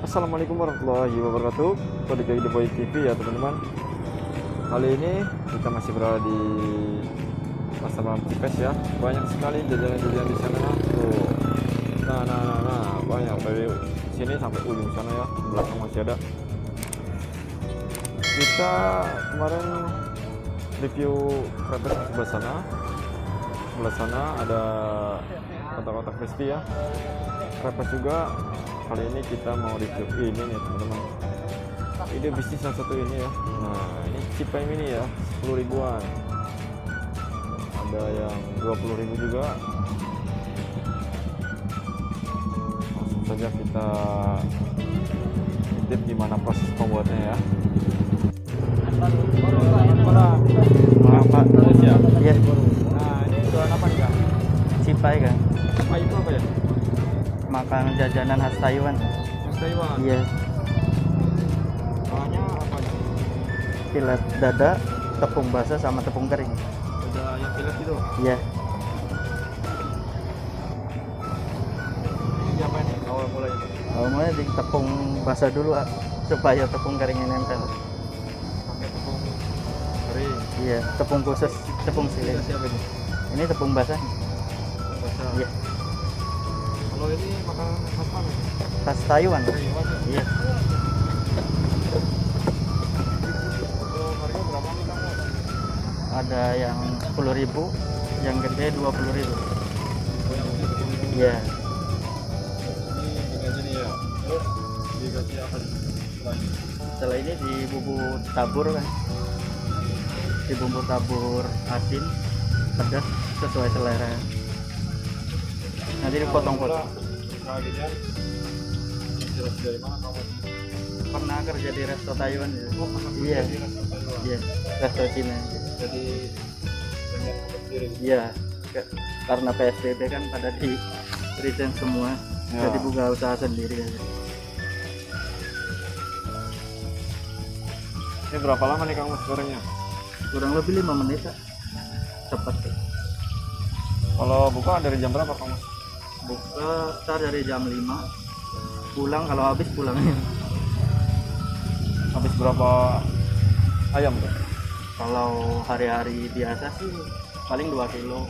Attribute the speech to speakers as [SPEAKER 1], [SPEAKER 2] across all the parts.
[SPEAKER 1] Assalamualaikum warahmatullahi wabarakatuh. Balik lagi di Boy TV ya teman-teman. Kali ini kita masih berada di Pasar Malam Cipes ya. Banyak sekali jajanan-jajanan di sana. Tuh. Nah, banyak dari sini sampai ujung sana ya. Di belakang masih ada. Kita kemarin review krepes sebelah sana. Sebelah sana ada kotak-kotak crispy ya. Krepes juga. Kali ini kita mau review ini nih teman-teman. Ide bisnis salah satu ini ya. Nah ini cipai mini ya, 10 ribuan. Ada yang 20 ribu juga. Langsung saja kita intip gimana proses pembuatannya ya. Pak, ya.
[SPEAKER 2] Iya,
[SPEAKER 1] Nah ini jualan apa nih kak?
[SPEAKER 2] cipai kan.
[SPEAKER 1] Cipai itu apa ya?
[SPEAKER 2] Makanan jajanan khas Taiwan.
[SPEAKER 1] Mas Taiwan.
[SPEAKER 2] Iya,
[SPEAKER 1] Bahannya apa nih?
[SPEAKER 2] filet dada, tepung basah sama tepung kering.
[SPEAKER 1] Ada yang pilat itu.
[SPEAKER 2] Iya,
[SPEAKER 1] Ini apa nih? Awal mulai itu.
[SPEAKER 2] awalnya di tepung basah dulu supaya tepung keringnya nempel.
[SPEAKER 1] Pakai tepung kering.
[SPEAKER 2] Iya, tepung khusus, tepung siling.
[SPEAKER 1] Siapa ini?
[SPEAKER 2] Ini tepung basah.
[SPEAKER 1] Basah.
[SPEAKER 2] Iya,
[SPEAKER 1] Kalau ini makanan khas mana?
[SPEAKER 2] khas Taiwan.
[SPEAKER 1] Taiwan ya?
[SPEAKER 2] Iya,
[SPEAKER 1] Untuk harga berapa nih kamu?
[SPEAKER 2] ada yang 10.000, yang gede 20.000.
[SPEAKER 1] Oh yang ini 10.000.
[SPEAKER 2] Iya,
[SPEAKER 1] Ini dikasih nih ya. Terus dikasih apa nih? Selain
[SPEAKER 2] setelah ini di bumbu tabur kan. Di bumbu tabur asin, pedas sesuai selera. Nanti dipotong-potong.
[SPEAKER 1] usaha ginian. Jelas dari mana kamu?
[SPEAKER 2] Pernah kerja di resto Taiwan ya?
[SPEAKER 1] Oh pernah kerja
[SPEAKER 2] Iya.
[SPEAKER 1] di restoran Taiwan.
[SPEAKER 2] Iya, resto Cina.
[SPEAKER 1] Jadi banyak untuk sendiri.
[SPEAKER 2] Iya, karena PSBB kan pada di resign semua,
[SPEAKER 1] Ya.
[SPEAKER 2] jadi buka usaha sendiri aja.
[SPEAKER 1] Ini berapa lama nih kamu gorengnya?
[SPEAKER 2] Kurang lebih 5 menit Kak. Cepat tuh.
[SPEAKER 1] Kalau buka dari jam berapa kamu?
[SPEAKER 2] Buka start dari jam 5, pulang kalau habis pulangnya.
[SPEAKER 1] Habis berapa ayam tuh?
[SPEAKER 2] Kalau hari-hari biasa sih paling 2 kilo.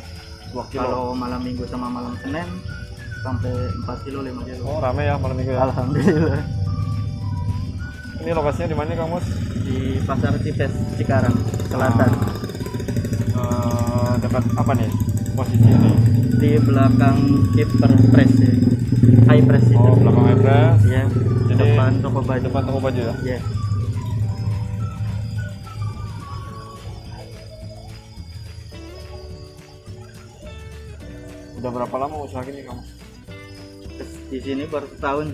[SPEAKER 1] 2 kilo.
[SPEAKER 2] Kalau malam minggu sama malam Senin sampai 4 kilo 5 kilo.
[SPEAKER 1] Oh rame ya malam minggu ya?
[SPEAKER 2] Alhamdulillah.
[SPEAKER 1] Ini lokasinya di mana nih kamu?
[SPEAKER 2] Di Pasar Cipes Cikarang Selatan.
[SPEAKER 1] Dekat apa nih posisi ini?
[SPEAKER 2] Di belakang Hyper Press ya. High Press itu.
[SPEAKER 1] Oh belakang Epres.
[SPEAKER 2] Iya.
[SPEAKER 1] Jadi
[SPEAKER 2] Depan toko baju.
[SPEAKER 1] depan toko baju ya?
[SPEAKER 2] Iya.
[SPEAKER 1] Udah berapa lama usaha gini kamu?
[SPEAKER 2] Terus di sini baru setahun.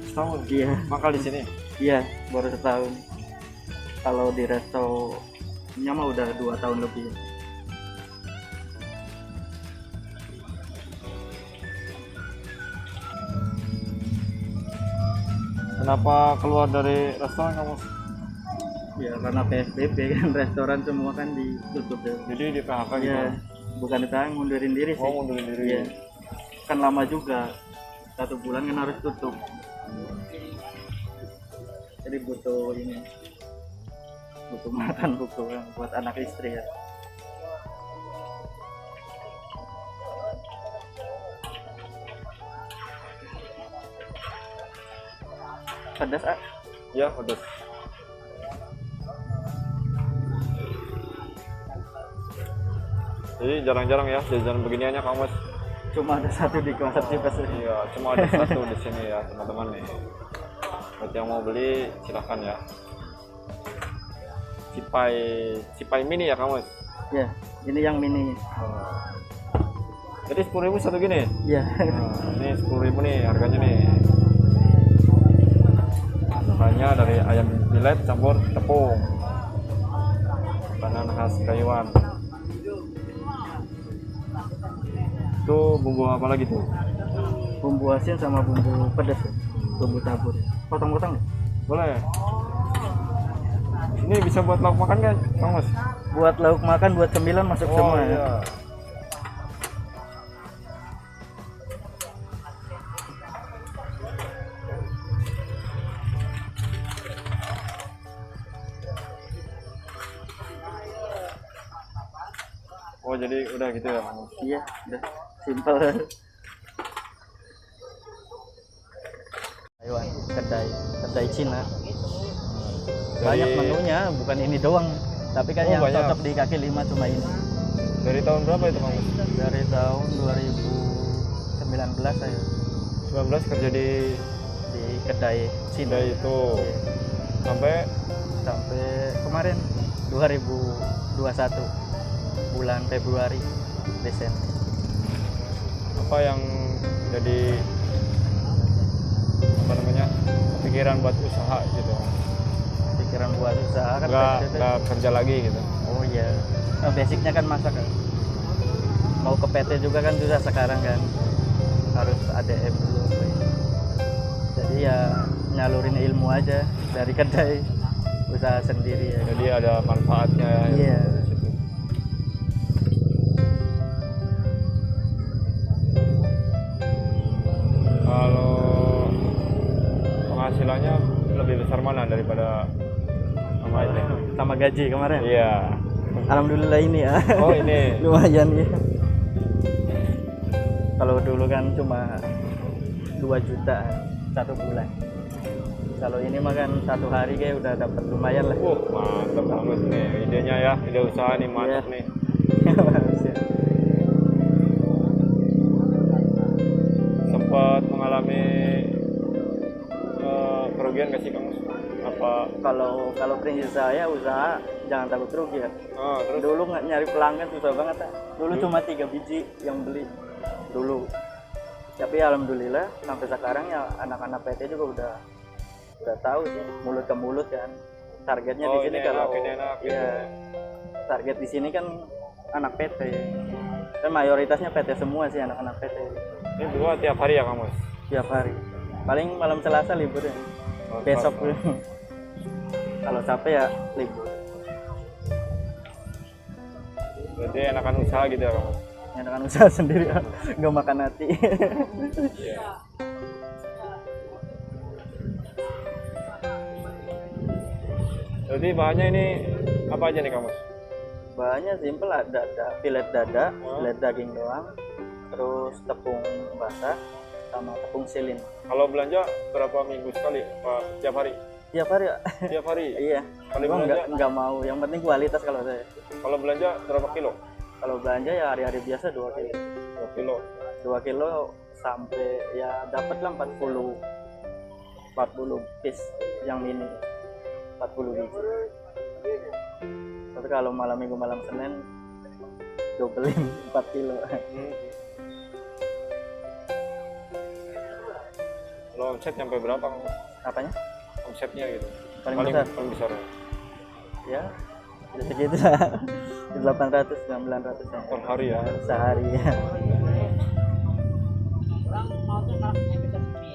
[SPEAKER 1] Setahun.
[SPEAKER 2] Iya.
[SPEAKER 1] Mangkal di sini.
[SPEAKER 2] Iya, baru setahun. Kalau di resto mah udah 2 tahun lebih.
[SPEAKER 1] Kenapa keluar dari restoran kamu?
[SPEAKER 2] Ya karena PSBB kan restoran semua kan ditutup ya.
[SPEAKER 1] Jadi di PHK gitu.
[SPEAKER 2] Iya, bukan ditahan, mundurin diri sih.
[SPEAKER 1] Oh mundurin diri.
[SPEAKER 2] Iya. Kan lama juga. 1 bulan kan harus tutup. Jadi butuh ini. Butuh makan, butuh buat anak istri ya. Pedas
[SPEAKER 1] Ya udah. Jadi jarang-jarang ya jajan beginiannya kamu.
[SPEAKER 2] cuma ada satu di Pasar Cipes.
[SPEAKER 1] Iya, cuma ada satu di sini ya teman-teman nih. Buat yang mau beli silahkan ya. Cipai mini ya kamu.
[SPEAKER 2] Ya, ini yang mini.
[SPEAKER 1] Jadi 10.000 satu gini.
[SPEAKER 2] Ya.
[SPEAKER 1] Nah, ini 10.000 nih harganya nih. Harganya dari ayam filet campur tepung. Makanan khas Taiwan. Itu bumbu apa lagi tuh?
[SPEAKER 2] Bumbu asin sama bumbu pedas ya. Bumbu tabur. Potong-potong.
[SPEAKER 1] Boleh. Ini bisa buat lauk makan kan, Kang Mas?
[SPEAKER 2] Buat lauk makan, buat cemilan masuk
[SPEAKER 1] Oh
[SPEAKER 2] semua ya.
[SPEAKER 1] iya. Oh jadi udah gitu ya Kang Mus?
[SPEAKER 2] Iya, udah simple. Taiwan, kedai Cina. Banyak menunya, bukan ini doang. Tapi kan yang
[SPEAKER 1] banyak.
[SPEAKER 2] cocok di kaki lima cuma ini.
[SPEAKER 1] Dari tahun berapa itu Kang Mus?
[SPEAKER 2] Dari tahun 2019 saya
[SPEAKER 1] 19 kerja di
[SPEAKER 2] kedai Cina.
[SPEAKER 1] kedai itu sampai
[SPEAKER 2] Sampai kemarin 2021 bulan Februari Desember.
[SPEAKER 1] apa yang jadi apa namanya kepikiran buat usaha gitu?
[SPEAKER 2] Pikiran buat usaha kan
[SPEAKER 1] Nggak kerja lagi gitu?
[SPEAKER 2] oh iya, nah, basicnya kan masak kan. Mau ke PT juga kan susah sekarang kan, harus ADM dulu. Jadi ya nyalurin ilmu aja dari kedai, usaha sendiri ya.
[SPEAKER 1] Jadi ada manfaatnya ya.
[SPEAKER 2] Iya.
[SPEAKER 1] Di situ. Kalau penghasilannya lebih besar mana daripada sama ini?
[SPEAKER 2] Sama gaji kemarin.
[SPEAKER 1] Iya.
[SPEAKER 2] Alhamdulillah ini ya.
[SPEAKER 1] Oh ini.
[SPEAKER 2] Lumayan ya. Kalau dulu kan cuma 2 juta satu bulan. Kalau ini mah kan satu hari kayak udah dapat lumayan lah.
[SPEAKER 1] Mantap banget nih idenya ya, ide usaha nih mantap
[SPEAKER 2] Iya.
[SPEAKER 1] nih. Sempat mengalami kerugian nggak sih Kang Mus? Apa?
[SPEAKER 2] Kalau prinsip saya usaha jangan takut rugi ya.
[SPEAKER 1] Terus
[SPEAKER 2] Dulu nggak nyari pelanggan susah banget ya. Dulu cuma 3 biji yang beli dulu. Tapi alhamdulillah sampai sekarang ya anak-anak PT juga udah tahu sih, mulut ke mulut kan. Targetnya di sini
[SPEAKER 1] ini
[SPEAKER 2] kalau
[SPEAKER 1] enak, ini enak, gitu.
[SPEAKER 2] ya, target di sini kan anak PT. Kan mayoritasnya PT semua sih anak-anak PT.
[SPEAKER 1] Ini buat tiap hari ya Kang Mus?
[SPEAKER 2] Tiap hari. Paling malam Selasa libur ya.
[SPEAKER 1] Oh,
[SPEAKER 2] Besok
[SPEAKER 1] Selasa.
[SPEAKER 2] kalau capek ya libur.
[SPEAKER 1] Berarti enakan usaha gitu ya Kang Mus?
[SPEAKER 2] Enakan usaha sendiri ya, nggak makan hati.
[SPEAKER 1] Iya. Jadi bahannya ini apa aja nih Kang Mus?
[SPEAKER 2] Bahannya simple, ada filet dada,
[SPEAKER 1] Oh.
[SPEAKER 2] filet daging doang, terus tepung basah sama tepung silin.
[SPEAKER 1] Kalau belanja berapa minggu sekali? Pak, tiap hari?
[SPEAKER 2] Tiap hari ya?
[SPEAKER 1] Tiap hari?
[SPEAKER 2] Iya.
[SPEAKER 1] Kali
[SPEAKER 2] Gua
[SPEAKER 1] belanja?
[SPEAKER 2] nggak mau, yang penting kualitas kalau saya.
[SPEAKER 1] Kalau belanja berapa kilo?
[SPEAKER 2] Kalau belanja ya hari-hari biasa 2 kilo.
[SPEAKER 1] 2 kilo.
[SPEAKER 2] 2 kilo sampai ya dapatlah 40 piece yang mini. 40 biji. Tapi kalau malam minggu malam Senin dobelin 4 kilo.
[SPEAKER 1] Kalau omset sampai berapa Kang Mus?
[SPEAKER 2] Apanya?
[SPEAKER 1] Omsetnya gitu?
[SPEAKER 2] Paling besar?
[SPEAKER 1] Paling besar.
[SPEAKER 2] Ya segitu lah. 800 900 ya.
[SPEAKER 1] Per hari ya?
[SPEAKER 2] Sehari ya.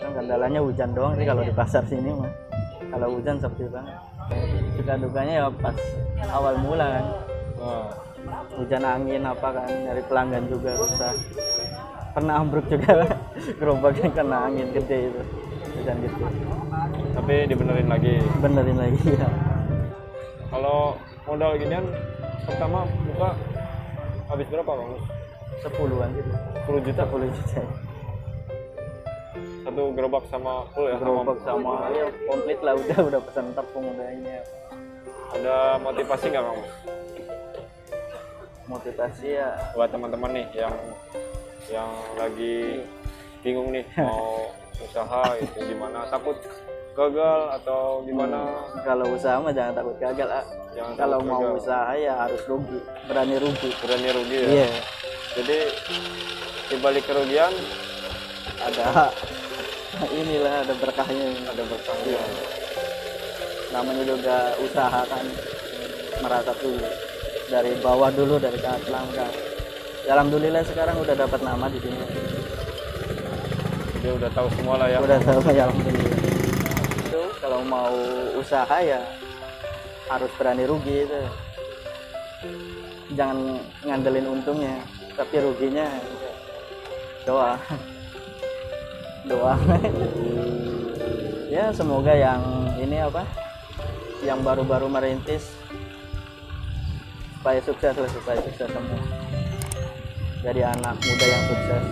[SPEAKER 2] Kan kendalanya hujan doang sih kalau di pasar sini mah. Kalau hujan sepi banget. Suka dukanya ya pas awal mula kan.
[SPEAKER 1] Nah,
[SPEAKER 2] Hujan angin apa kan, dari pelanggan juga susah. Pernah ambruk juga gerobaknya kena angin gede itu. Hujan gede.
[SPEAKER 1] tapi dibenerin lagi.
[SPEAKER 2] Benerin lagi ya.
[SPEAKER 1] Kalau modal ginian pertama buka habis berapa Kang Mus?
[SPEAKER 2] 10-an gitu.
[SPEAKER 1] 10 juta
[SPEAKER 2] 10 juta.
[SPEAKER 1] satu gerobak sama full ya?
[SPEAKER 2] Gerobak sama ya komplit lah, udah pesan tepung udah ini ya.
[SPEAKER 1] Ada motivasi nggak Kang Mus?
[SPEAKER 2] Motivasi ya
[SPEAKER 1] Buat teman-teman nih yang lagi bingung nih mau usaha itu gimana, takut gagal atau gimana?
[SPEAKER 2] kalau usaha mah jangan takut gagal ah.
[SPEAKER 1] Jangan
[SPEAKER 2] Kalau
[SPEAKER 1] takut
[SPEAKER 2] mau
[SPEAKER 1] gagal.
[SPEAKER 2] usaha ya harus rugi, berani rugi.
[SPEAKER 1] Berani rugi ya.
[SPEAKER 2] Iya,
[SPEAKER 1] Jadi di balik kerugian
[SPEAKER 2] ada inilah ada berkahnya.
[SPEAKER 1] ada berkahnya.
[SPEAKER 2] Namanya juga usaha kan, merasa dulu dari bawah dulu, dari sangat langka. Ya, alhamdulillah sekarang udah dapat nama di sini.
[SPEAKER 1] Dia udah tahu semua lah ya.
[SPEAKER 2] Udah tahu ya alhamdulillah. Itu kalau mau usaha ya harus berani rugi itu. Jangan ngandelin untungnya, tapi ruginya doa. Doa. Ya semoga yang ini apa? Yang baru-baru merintis supaya sukses lah, supaya sukses semua. jadi anak muda yang sukses.